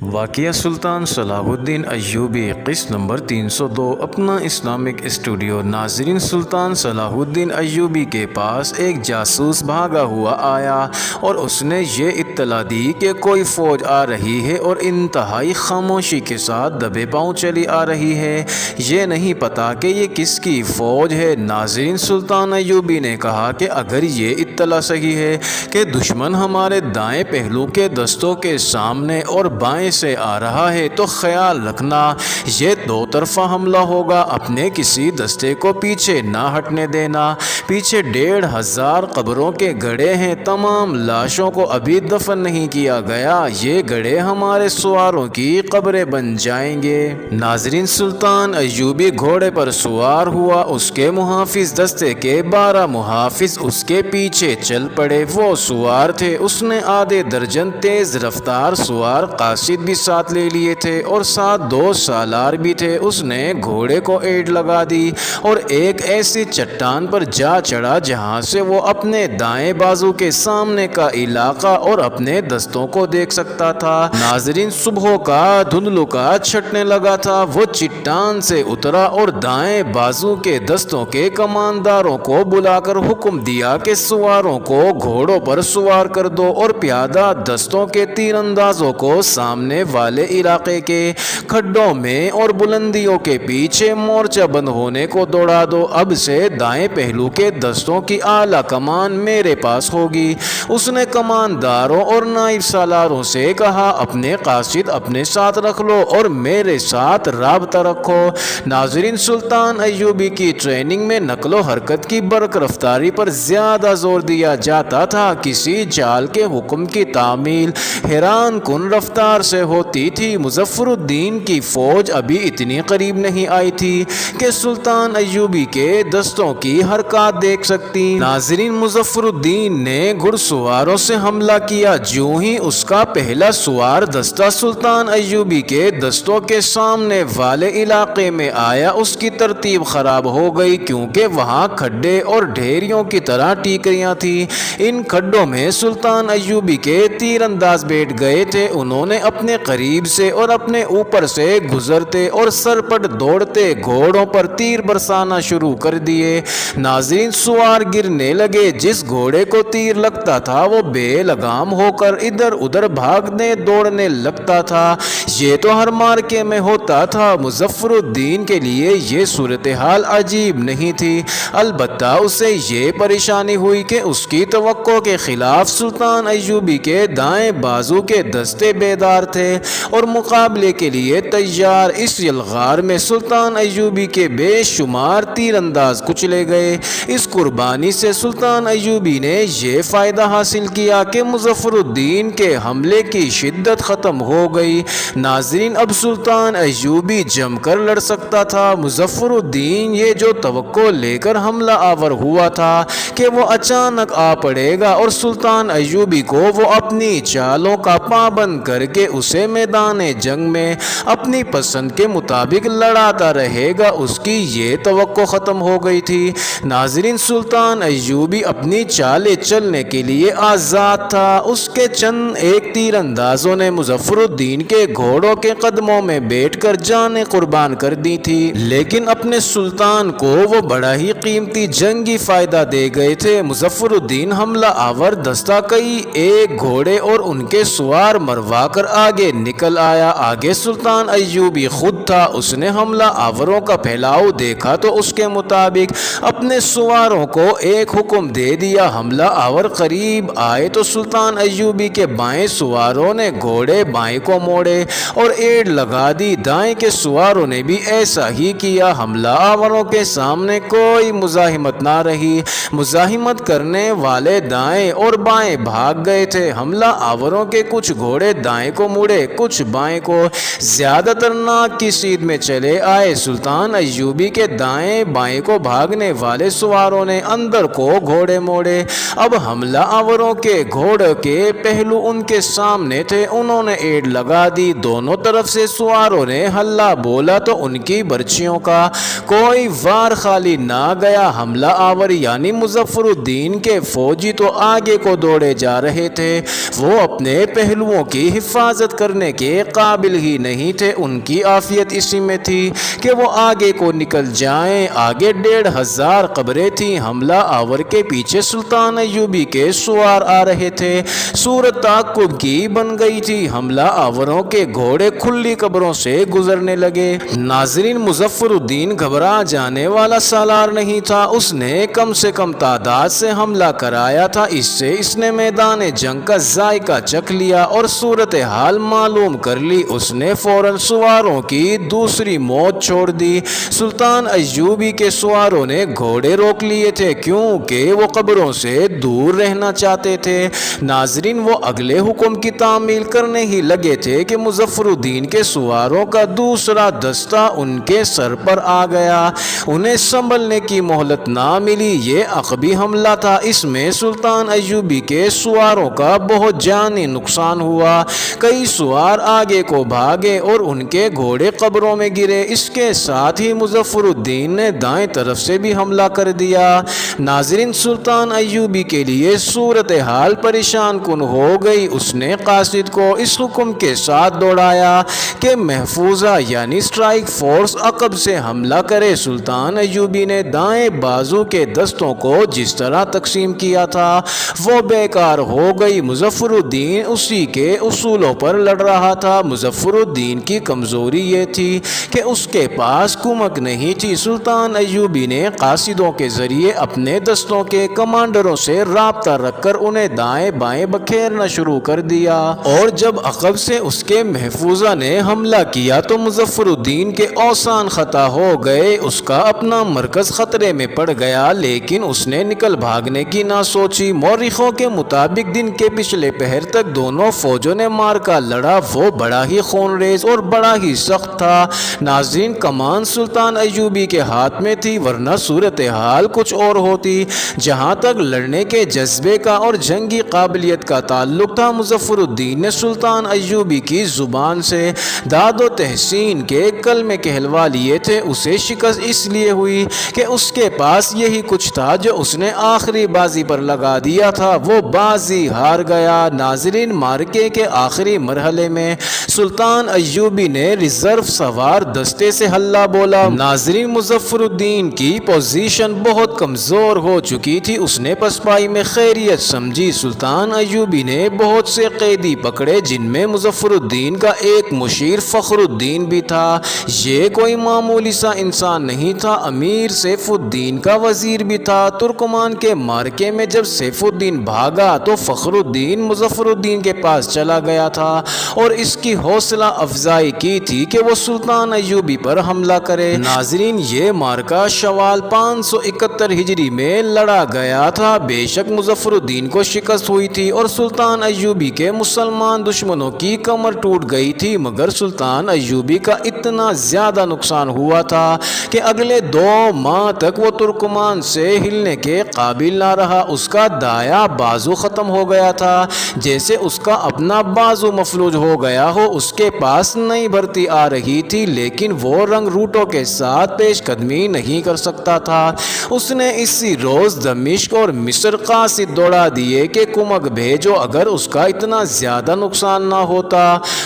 واقعہ سلطان صلاح الدین ایوبی قسط نمبر 302 اپنا اسلامک اسٹوڈیو۔ ناظرین، سلطان صلاح الدین ایوبی کے پاس ایک جاسوس بھاگا ہوا آیا اور اس نے یہ اطلاع دی کہ کوئی فوج آ رہی ہے اور انتہائی خاموشی کے ساتھ دبے پاؤں چلی آ رہی ہے۔ یہ نہیں پتا کہ یہ کس کی فوج ہے۔ ناظرین، سلطان ایوبی نے کہا کہ اگر یہ اطلاع صحیح ہے کہ دشمن ہمارے دائیں پہلو کے دستوں کے سامنے اور بائیں سے آ رہا ہے تو خیال رکھنا یہ دو طرفہ حملہ ہوگا۔ اپنے کسی دستے کو پیچھے نہ ہٹنے دینا۔ پیچھے 1500 قبروں کے گڑھے ہیں، تمام لاشوں کو ابھی دفن نہیں کیا گیا۔ یہ گڑھے ہمارے سواروں کی قبریں بن جائیں گے۔ ناظرین، سلطان ایوبی گھوڑے پر سوار ہوا، اس کے محافظ دستے کے 12 محافظ اس کے پیچھے چل پڑے۔ وہ سوار تھے، اس نے آدھے درجن تیز رفتار سوار قاصد بھی ساتھ لے لیے تھے اور ساتھ 2 سالار بھی تھے۔ اس نے گھوڑے کو ایڑ لگا دی اور ایک ایسی چٹان پر جا چڑھا جہاں سے وہ اپنے دائیں بازو کے سامنے کا علاقہ اور اپنے دستوں کو دیکھ سکتا تھا۔ ناظرین، صبح کا دھندلکا چھٹنے لگا تھا۔ وہ چٹان سے اترا اور دائیں بازو کے دستوں کے کمانداروں کو بلا کر حکم دیا کہ سواروں کو گھوڑوں پر سوار کر دو اور پیادہ دستوں کے تیر اندازوں کو سامنے والے علاقے کے کھڈوں میں اور بلندیوں کے پیچھے مورچہ بند ہونے کو دوڑا دو۔ اب سے دائیں پہلو کے دستوں کی اعلیٰ کمان میرے پاس ہوگی۔ اس نے کمانداروں اور نائب سالاروں سے کہا، اپنے قاصد اپنے ساتھ رکھ لو اور میرے ساتھ رابطہ رکھو۔ ناظرین، سلطان ایوبی کی ٹریننگ میں نقل و حرکت کی برق رفتاری پر زیادہ زور دیا جاتا تھا۔ کسی چال کے حکم کی تعمیل حیران کن رفتار سے ہوتی تھی۔ مظفر الدین کی فوج ابھی اتنی قریب نہیں آئی تھی کہ سلطان ایوبی کے دستوں کی حرکات دیکھ سکتی۔ ناظرین، مظفر الدین نے گھڑ سواروں سے حملہ کیا۔ جوں ہی اس کا پہلا سوار دستہ سلطان ایوبی کے دستوں کے سامنے والے علاقے میں آیا، اس کی ترتیب خراب ہو گئی کیونکہ وہاں کھڈے اور ڈھیریوں کی طرح ٹیکریاں تھیں۔ ان کھڈوں میں سلطان ایوبی کے تیر انداز بیٹھ گئے تھے۔ انہوں نے اپنے قریب سے اور اپنے اوپر سے گزرتے اور سرپٹ دوڑتے گھوڑوں پر تیر برسانا شروع کر دیے۔ ناظرین، سوار گرنے لگے۔ جس گھوڑے کو تیر لگتا تھا وہ بے لگام ہو کر ادھر ادھر بھاگنے دوڑنے لگتا تھا۔ یہ تو ہر مارکے میں ہوتا تھا۔ مظفر الدین کے لیے یہ صورتحال عجیب نہیں تھی، البتہ اسے یہ پریشانی ہوئی کہ اس کی توقع کے خلاف سلطان ایوبی کے دائیں بازو کے دستے بیدار تھے اور مقابلے کے لیے تیار۔ اس یلغار میں سلطان ایوبی کے بے شمار تیر انداز کچلے گئے۔ اس قربانی سے سلطان ایوبی نے یہ فائدہ حاصل کیا کہ مظفر الدین کے حملے کی شدت ختم ہو گئی۔ ناظرین، اب سلطان ایوبی جم کر لڑ سکتا تھا۔ مظفر الدین یہ جو توقع لے کر حملہ آور ہوا تھا کہ وہ اچانک آ پڑے گا اور سلطان ایوبی کو وہ اپنی چالوں کا پابند کر کے اسے میدان جنگ میں اپنی پسند کے مطابق لڑاتا رہے گا، اس کی یہ توقع ختم ہو گئی تھی۔ ناظرین، سلطان ایوبی اپنی چالیں چلنے کے لیے آزاد تھا۔ اس کے چند ایک تیر اندازوں نے مظفر الدین کے گھوڑوں کے قدموں میں بیٹھ کر جانیں قربان کر دی تھی، لیکن اپنے سلطان کو وہ بڑا ہی قیمتی جنگی فائدہ دے گئے تھے۔ مظفر الدین حملہ آور دستہ کئی ایک گھوڑے اور ان کے سوار مروا کر آگے نکل آیا۔ آگے سلطان ایوبی خود تھا۔ اس نے حملہ آوروں کا پھیلاؤ دیکھا تو اس کے مطابق اپنے سواروں کو ایک حکم دے دیا۔ حملہ آور قریب آئے تو سلطان ایوبی کے بائیں سواروں نے گھوڑے بائیں کو موڑے اور ایڑ لگا دی۔ دائیں کے سواروں نے بھی ایسا ہی کیا۔ حملہ آوروں کے سامنے کوئی مزاحمت نہ رہی۔ مزاحمت کرنے والے دائیں اور بائیں بھاگ گئے تھے۔ حملہ آوروں کے کچھ گھوڑے دائیں کو مڑے، کچھ بائیں کو۔ زیادہ تر ناک کی سیدھ میں چلے آئے۔ سلطان ایوبی کے دائیں بائیں کو بھاگنے والے سواروں نے اندر کو گھوڑے موڑے۔ اب حملہ آوروں کے گھوڑے کے پہلو ان کے سامنے تھے۔ انہوں نے ایڑ لگا دی۔ دونوں طرف سے سواروں نے ہلا بولا تو ان کی برچھیوں کا کوئی وار خالی نہ گیا۔ حملہ آور یعنی مظفر الدین کے فوجی تو آگے کو دوڑے جا رہے تھے، وہ اپنے پہلوؤں کی حفاظت کرنے کے قابل ہی نہیں تھے۔ ان کی عافیت اسی میں تھی کہ وہ آگے کو نکل جائیں۔ آگے 1500 قبریں تھیں۔ حملہ آور کے پیچھے سلطان ایوبی کے سوار آ رہے تھے۔ صورت تعقب کی بن گئی تھی۔ حملہ آوروں کے گھوڑے کھلی قبروں سے گزرنے لگے۔ ناظرین، مظفر الدین گھبرا جانے والا سالار نہیں تھا۔ اس نے کم سے کم تعداد سے حملہ کرایا تھا۔ اس سے اس نے میدان جنگ کا ذائقہ چکھ لیا اور صورتحال معلوم کر لی۔ اس نے فوراً سواروں کی دوسری موت چھوڑ دی۔ سلطان ایوبی کے سواروں نے گھوڑے روک لیے تھے کیونکہ وہ قبروں سے دور رہنا چاہتے تھے۔ ناظرین، وہ اگلے حکم کی تعمیل کرنے ہی لگے تھے کہ مظفر الدین کے سواروں کا دوسرا دستہ ان کے سر پر آ گیا۔ انہیں سنبھلنے کی مہلت نہ ملی۔ یہ عقبی حملہ تھا۔ اس میں سلطان ایوبی کے سواروں کا بہت جانی نقصان ہوا۔ کئی سوار آگے کو بھاگے اور ان کے گھوڑے قبروں میں گرے۔ اس کے ساتھ ہی مظفر الدین نے دائیں طرف سے بھی حملہ کر دیا۔ ناظرین، سلطان ایوبی کے لیے صورتحال پریشان کن ہو گئی۔ اس نے قاصد کو اس حکم کے ساتھ دوڑایا کہ محفوظہ یعنی اسٹرائک فورس عقب سے حملہ کرے۔ سلطان ایوبی نے دائیں بازو کے دستوں کو جس طرح تقسیم کیا تھا وہ بیکار ہو گئی۔ مظفر الدین اسی کے اصولوں پر لڑ رہا تھا۔ مظفر الدین کی کمزوری یہ تھی کہ اس کے پاس کمک نہیں تھی۔ سلطان ایوبی نے قاصدوں کے ذریعے اپنے دستوں کے کمانڈروں سے رابطہ رکھ کر انہیں دائیں بائیں بکھیرنا شروع کر دیا، اور جب عقب سے اس کے محفوظہ نے حملہ کیا تو مظفر الدین کے اوسان خطا ہو گئے۔ اس کا اپنا مرکز خطرے میں پڑ گیا، لیکن اس نے نکل بھاگنے کی نہ سوچی۔ مورخوں کے مطابق دن کے پچھلے پہر تک دونوں فوجوں نے مارکا لڑا۔ وہ بڑا ہی خونریز اور بڑا ہی سخت تھا۔ ناظرین، کمان سلطان ایوبی کے ہاتھ میں تھی، ورنہ صورتحال کچھ اور ہوتی۔ جہاں تک لڑنے کے جذبے کا اور جنگی قابلیت کا تعلق تھا، مظفر الدین نے سلطان ایوبی کی زبان سے داد و تحسین کے کلمے کہلوا لیے تھے۔ اسے شکست اس لیے ہوئی کہ اس کے پاس یہی کچھ تھا جو اس نے آخری بازی پر لگا دیا تھا، وہ بازی ہار گیا۔ ناظرین، مارکے کے آخری مرحلے میں سلطان ایوبی نے ریزرو سوار دستے سے ہلّا بولا۔ ناظرین، مظفر الدین کی پوزیشن بہت کمزور ہو چکی تھی۔ اس نے پسپائی میں خیریت سمجھی۔ سلطان ایوبی نے بہت سے قیدی پکڑے، جن میں مظفر الدین کا ایک مشیر فخر الدین بھی تھا۔ یہ کوئی معمولی سا انسان نہیں تھا، امیر سیف الدین کا وزیر بھی تھا۔ ترکمان کے مارکے میں جب سیف الدین بھاگا تو فخر الدین مظفر الدین کے پاس چلا گیا تھا اور اس کی حوصلہ افزائی کی تھی کہ وہ سلطان ایوبی پر حملہ کرے۔ ناظرین، یہ مارکا شوال 571 ہجری میں لڑا گیا تھا۔ بے شک مظفر الدین کو شکست ہوئی تھی اور سلطان ایوبی کے مسلمان دشمنوں کی کمر ٹوٹ گئی تھی، مگر سلطان ایوبی کا اتنا زیادہ نقصان ہوا تھا کہ اگلے 2 ماہ تک وہ ترکمان سے ہلنے کے قابل نہ رہا۔ اس کا دایاں بازو ختم ہو گیا تھا، جیسے اس کا اپنا بازو مفلوج ہو گیا ہو۔ اس کے پاس نئی بھرتی آ رہی تھی، لیکن وہ رنگ روٹوں کے ساتھ پیش قدمی نہیں کر سکتا تھا۔ اس نے اسی روز دمشق اور مصر قاصد دوڑا دیے کہ کمک بھیجو۔ اگر اس کا اتنا زیادہ نقصان نہ ہوتا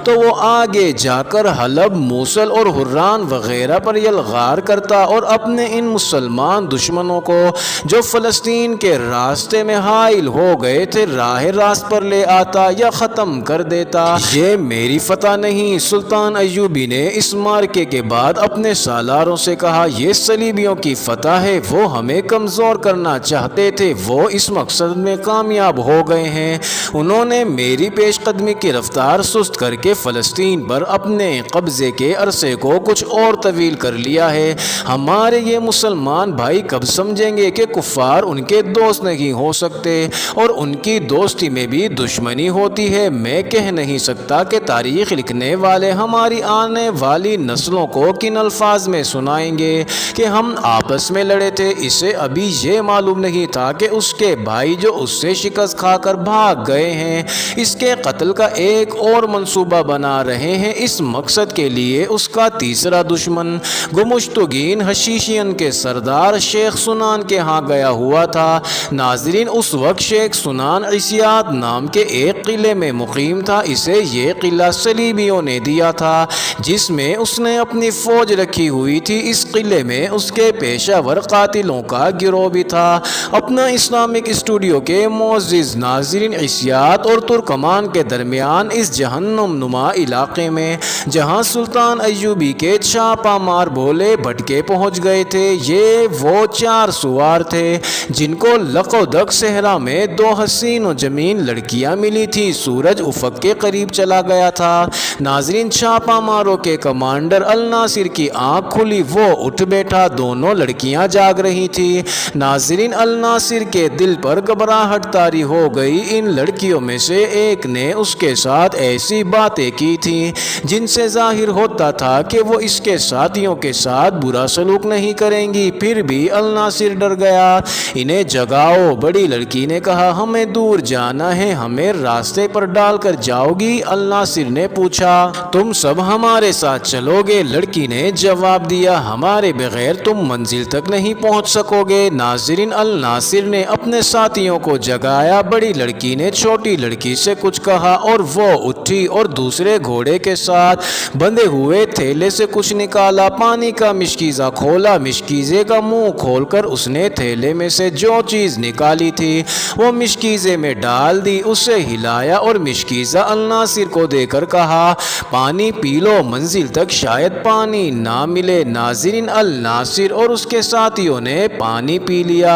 تو وہ آگے جا کر حلب، موصل اور حران وغیرہ پر یلغار کرتا اور اپنے ان مسلمان دشمنوں کو جو فلسطین کے راستے میں حائل ہو گئے تھے راہ راست پر لے آتا یا ختم کر دیتا۔ یہ میری فتح نہیں۔ سلطان ایوبی نے اس مارکے کے بعد اپنے سالاروں سے کہا، یہ صلیبیوں کی فتح ہے، وہ ہمیں کمزور کرنا چاہتے تھے، وہ اس مقصد میں کامیاب ہو گئے ہیں۔ انہوں نے میری پیش قدمی کی رفتار سست کر کے فلسطین پر اپنے قبضے کے عرصے کو کچھ اور طویل کر لیا ہے۔ ہمارے یہ مسلمان بھائی کب سمجھیں گے کہ کفار ان کے دوست نہیں ہو سکتے اور ان کی دوستی میں بھی دشمنی ہوتی ہے۔ میں کہہ نہیں سکتا کہ تاریخ لکھنے والے ہماری آنے والی نسلوں کو کن الفاظ میں سنائیں گے کہ ہم آپس میں لڑے تھے۔ اسے ابھی یہ معلوم نہیں تھا کہ اس کے بھائی جو اس سے شکست کھا کر بھاگ گئے ہیں، اس کے قتل کا ایک اور منصوبہ بنا رہے ہیں۔ اس مقصد کے لیے اس کا تیسرا دشمن گمشتگین حشیشین کے سردار شیخ سنان کے ہاں گیا ہوا تھا۔ ناظرین اس وقت شیخ سنان عیسیات نام کے ایک قلعے میں مقیم تھا۔ اسے یہ قلعہ صلیبیوں نے دیا تھا جس میں اس نے اپنی فوج رکھی ہوئی تھی۔ اس قلعے میں اس کے پیشہ ور قاتلوں کا گروہ بھی تھا۔ اپنا اسلامک اسٹوڈیو کے معزز ناظرین، عیسیات اور ترکمان کے درمیان اس جہنم نما علاقے میں جہاں سلطان ایوبی کے چھاپا مار بھولے بھٹکے پہنچ گئے تھے، یہ وہ 4 سوار تھے جن کو لقودق صحرا میں 2 حسین و جمیل لڑکیاں ملی تھی۔ سورج افق کے قریب چلا گیا تھا۔ ناظرین، چھاپا ماروں کے کمانڈر الناصر کی آنکھ کھلی، وہ اٹھ بیٹھا، دونوں لڑکیاں جاگ رہی تھی۔ ناظرین، الناصر کے دل پر گھبراہٹ طاری ہو گئی۔ ان لڑکیوں میں سے ایک نے اس کے ساتھ ایسی باتیں کی تھیں جن سے ظاہر ہوتا تھا کہ وہ اس کے ساتھیوں کے ساتھ برا سلوک نہیں کریں گی، پھر بھی الناصر ڈر گیا۔ انہیں جگاؤ، بڑی لڑکی نے کہا، ہمیں دور جانا ہے، ہمیں راستے پر ڈال کر جاؤ گی؟ الناصر نے پوچھا، تم سب ہمارے ساتھ چلو گے؟ لڑکی نے جواب دیا، ہمارے بغیر تم منزل تک نہیں پہنچ سکو گے۔ ناظرین، الناصر نے اپنے ساتھیوں کو جگایا۔ بڑی لڑکی نے چھوٹی لڑکی سے کچھ کہا اور وہ اٹھی اور دوسرے گھوڑے کے ساتھ بندھے ہوئے تھیلے سے کچھ نکالا، پانی کا مشکیزہ کھولا، مشکیزے کا منہ کھول کر اس نے تھیلے میں سے جو چیز نکالی تھی وہ مشکیزے میں ڈال دی، اسے ہلایا اور مشکیزہ الناصر کو دے کر کہا، پانی پی لو، منزل تک شاید پانی نہ ملے۔ ناظرین، الناصر اور اس کے ساتھیوں نے پانی پی لیا۔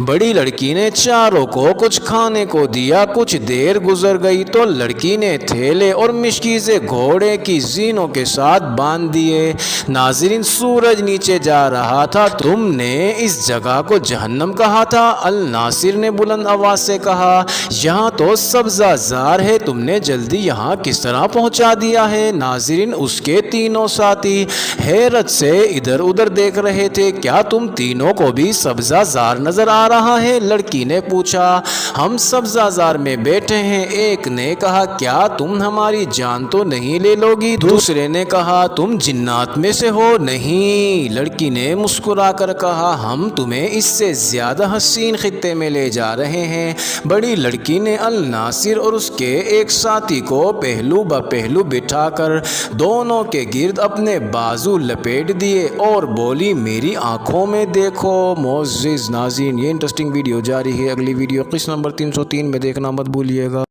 بڑی لڑکی نے چاروں کو کچھ کھانے کو دیا۔ کچھ دیر گزر گئی تو لڑکی نے تھیلے اور مشکیزے گھوڑے کی زینوں کے ساتھ باندھ دیے۔ ناظرین، سورج نیچے جا رہا تھا۔ تم نے اس جگہ کو جہنم کہا تھا؟ الناصر نے بلند آواز سے کہا، یہاں تو سبزہ زار ہے، تم نے جلدی یہاں کس طرح پہنچا دیا ہے؟ ناظرین، اس کے تینوں ساتھی حیرت سے ادھر ادھر دیکھ رہے تھے۔ کیا تم تینوں کو بھی سبزہ زار نظر آ رہا ہے؟ لڑکی نے پوچھا، ہم سبزہ زار میں بیٹھے ہیں۔ ایک نے کہا، کیا تم ہماری جان تو نہیں لے لو گی؟ دوسرے نے کہا، تم جنات میں سے ہو؟ نہیں۔ لڑکی نے مسکرا کر کہا، ہم تمہیں اس سے زیادہ حسین خطے میں لے جا رہے ہیں۔ بڑی لڑکی نے الناصر اور اس کے ایک ساتھی کو پہلو بہ پہلو بٹھا کر دونوں کے گرد اپنے بازو لپیٹ دیے اور بولی، میری آنکھوں میں دیکھو۔ معزز ناظرین، یہ انٹرسٹنگ ویڈیو جاری ہے، اگلی ویڈیو قسط نمبر 303 میں دیکھنا مت بھولیے گا۔